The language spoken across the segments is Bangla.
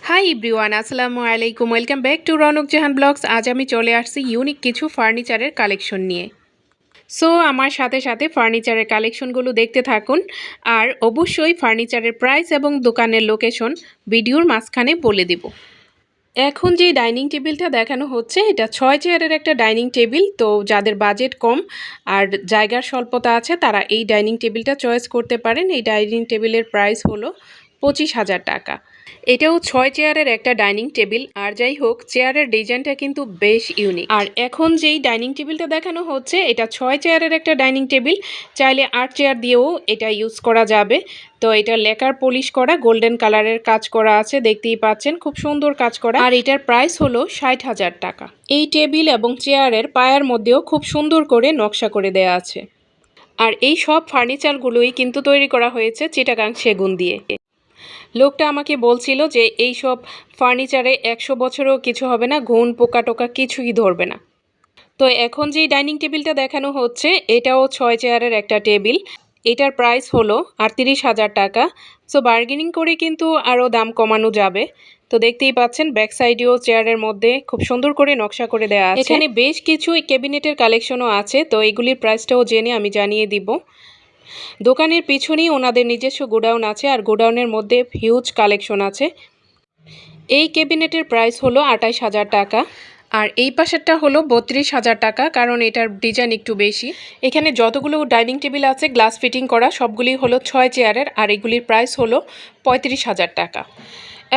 হাই এভরিওয়ান, আসসালামু আলাইকুম। Welcome back to Raunak Jahan blogs. আজ আমি চলে আসছি ইউনিক কিছু ফার্নিচারের কালেকশন নিয়ে। সো আমার সাথে সাথে ফার্নিচারের কালেকশনগুলো দেখতে থাকুন, আর অবশ্যই ফার্নিচারের প্রাইস এবং দোকানের লোকেশন ভিডিওর মাঝখানে বলে দিব। এখন যে ডাইনিং টেবিলটা দেখানো হচ্ছে, এটা 6 চেয়ারের একটা ডাইনিং টেবিল। তো যাদের বাজেট কম আর জায়গার স্বল্পতা আছে তারা এই ডাইনিং টেবিলটা চয়েস করতে পারেন। এই ডাইনিং টেবিলের প্রাইস হলো 25,000 টাকা। এটাও 6 চেয়ারের একটা ডাইনিং টেবিল। আর যাই হোক, চেয়ারের ডিজাইনটা কিন্তু বেশ ইউনিক। আর এখন যেই ডাইনিং টেবিলটা দেখানো হচ্ছে, এটা 6 চেয়ারের একটা ডাইনিং টেবিল। চাইলে 8 চেয়ার দিয়েও এটা ইউজ করা যাবে। তো এটা লেকার পলিশ করা, গোল্ডেন কালারের কাজ করা আছে, দেখতেই পাচ্ছেন খুব সুন্দর কাজ করা। আর এটার প্রাইস হলো 60,000 টাকা। এই টেবিল এবং চেয়ারের পায়ার মধ্যেও খুব সুন্দর করে নকশা করে দেয়া আছে। আর এই সব ফার্নিচারগুলোই কিন্তু তৈরি করা হয়েছে চিটাগাং সেগুন দিয়ে। লোকটা আমাকে বলছিল যে এই সব ফার্নিচারে 100 বছরেও কিছু হবে না, ঘুণ পোকা টোকা কিছুই ধরবে না। তো এখন যেই ডাইনিং টেবিলটা দেখানো হচ্ছে, এটাও 6 চেয়ারের একটা টেবিল। এটার প্রাইস হলো 38,000 টাকা। সো বার্গেনিং করে কিন্তু আরও দাম কমানো যাবে। তো দেখতেই পাচ্ছেন ব্যাক সাইডেও চেয়ারের মধ্যে খুব সুন্দর করে নকশা করে দেওয়া আছে। এখানে বেশ কিছু ক্যাবিনেটের কালেকশনও আছে, তো এগুলির প্রাইসটাও জেনে আমি জানিয়ে দিব। দোকানের পিছনেই ওনাদের নিজস্ব গোডাউন আছে, আর গোডাউনের মধ্যে হিউজ কালেকশন আছে। এই ক্যাবিনেটের প্রাইস হলো 28,000 টাকা। আর এই পাশেরটা হলো 32,000 টাকা, কারণ এটার ডিজাইন একটু বেশি। এখানে যতগুলো ডাইনিং টেবিল আছে গ্লাস ফিটিং করা, সবগুলি হলো 6 চেয়ারের, আর এগুলির প্রাইস হলো 35,000 টাকা।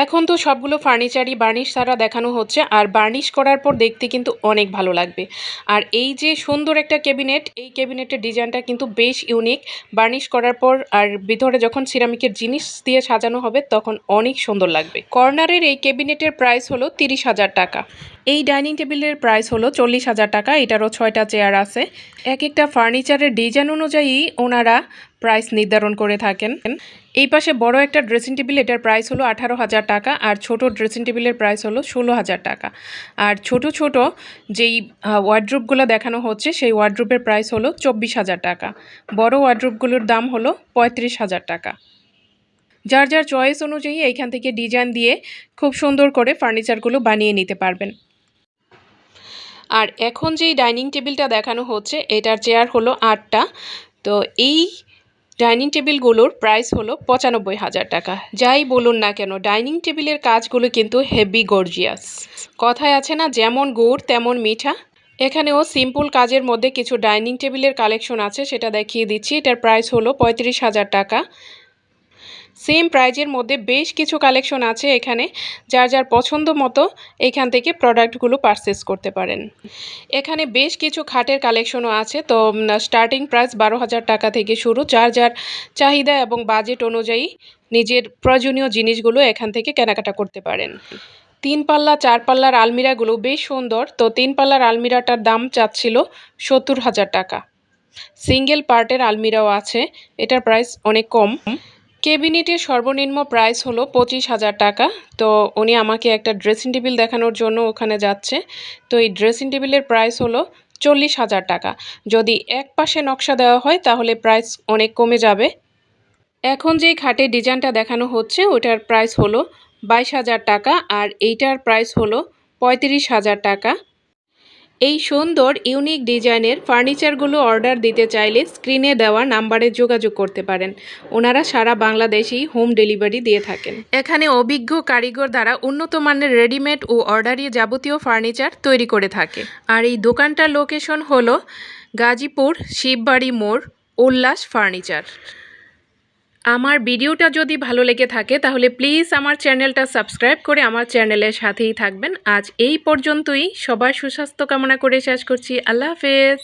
এখন তো সবগুলো ফার্নিচারই বার্নিশ ছাড়া দেখানো হচ্ছে, আর বার্নিশ করার পর দেখতে কিন্তু অনেক ভালো লাগবে। আর এই যে সুন্দর একটা ক্যাবিনেট, এই ক্যাবিনেটের ডিজাইনটা কিন্তু বেশ ইউনিক। বার্নিশ করার পর আর ভিতরে যখন সিরামিকের জিনিস দিয়ে সাজানো হবে তখন অনেক সুন্দর লাগবে। কর্নারের এই ক্যাবিনেটের প্রাইস হলো 30,000 টাকা। এই ডাইনিং টেবিলের প্রাইস হলো 40,000 টাকা। এটারও 6টা চেয়ার আছে। এক একটা ফার্নিচারের ডিজাইন অনুযায়ী ওনারা প্রাইস নির্ধারণ করে থাকেন। এই পাশে বড় একটা ড্রেসিং টেবিল, এটার প্রাইস হলো 18,000 টাকা। আর ছোট ড্রেসিং টেবিলের প্রাইস হলো 16,000 টাকা। আর ছোট ছোট যেই ওয়ার্ড্রোবগুলো দেখানো হচ্ছে, সেই ওয়ার্ড্রোবের প্রাইস হলো 24,000 টাকা। বড় ওয়ার্ড্রোবগুলোর দাম হলো 35,000 টাকা। যার যার চয়েস অনুযায়ী এইখান থেকে ডিজাইন দিয়ে খুব সুন্দর করে ফার্নিচারগুলো বানিয়ে নিতে পারবেন। আর এখন যেই ডাইনিং টেবিলটা দেখানো হচ্ছে, এটার চেয়ার হলো 8টা। তো এই ডাইনিং টেবিলগুলোর প্রাইস হলো 95,000 টাকা। যাই বলুন না কেন, ডাইনিং টেবিলের কাজগুলো কিন্তু হেভি গর্জিয়াস। কথায় আছে না, যেমন গুড় তেমন মিঠা। এখানেও সিম্পল কাজের মধ্যে কিছু ডাইনিং টেবিলের কালেকশন আছে, সেটা দেখিয়ে দিচ্ছি। এটার প্রাইস হলো 35,000 টাকা। সেম প্রাইজের মধ্যে বেশ কিছু কালেকশন আছে এখানে। যার যার পছন্দ মতো এখান থেকে প্রোডাক্টগুলো পারচেস করতে পারেন। এখানে বেশ কিছু খাটের কালেকশনও আছে। তো স্টার্টিং প্রাইস 12,000 টাকা থেকে শুরু। যার যার চাহিদা এবং বাজেট অনুযায়ী নিজের প্রয়োজনীয় জিনিসগুলো এখান থেকে কেনাকাটা করতে পারেন। 3 পাল্লা 4 পাল্লার আলমিরাগুলো বেশ সুন্দর। তো 3 পাল্লার আলমিরাটার দাম চাচ্ছিল 70,000 টাকা। সিঙ্গেল পার্টের আলমিরাও আছে, এটার প্রাইস অনেক কম। ক্যাবিনেটের সর্বনিম্ন প্রাইস হলো 25,000 টাকা। তো উনি আমাকে একটা ড্রেসিং টেবিল দেখানোর জন্য ওখানে যাচ্ছে। তো এই ড্রেসিং টেবিলের প্রাইস হলো 40,000 টাকা। যদি এক পাশে নকশা দেওয়া হয় তাহলে প্রাইস অনেক কমে যাবে। এখন যেই খাটের ডিজাইনটা দেখানো হচ্ছে ওটার প্রাইস হলো 22,000 টাকা, আর এইটার প্রাইস হলো 35,000 টাকা। এই সুন্দর ইউনিক ডিজাইনের ফার্নিচারগুলো অর্ডার দিতে চাইলে স্ক্রিনে দেওয়া নাম্বারে যোগাযোগ করতে পারেন। ওনারা সারা বাংলাদেশেই হোম ডেলিভারি দিয়ে থাকেন। এখানে অভিজ্ঞ কারিগর দ্বারা উন্নত মানের রেডিমেড ও অর্ডারি যাবতীয় ফার্নিচার তৈরি করে থাকে। আর এই দোকানটার লোকেশন হলো গাজীপুর শিববাড়ি মোড়, উল্লাস ফার্নিচার। আমার ভিডিওটা যদি ভালো লেগে থাকে তাহলে প্লিজ আমার চ্যানেলটা সাবস্ক্রাইব করে আমার চ্যানেলের সাথেই থাকবেন। আজ এই পর্যন্তই। সবার সুস্বাস্থ্য কামনা করে শেষ করছি। আল্লাহ হাফেজ।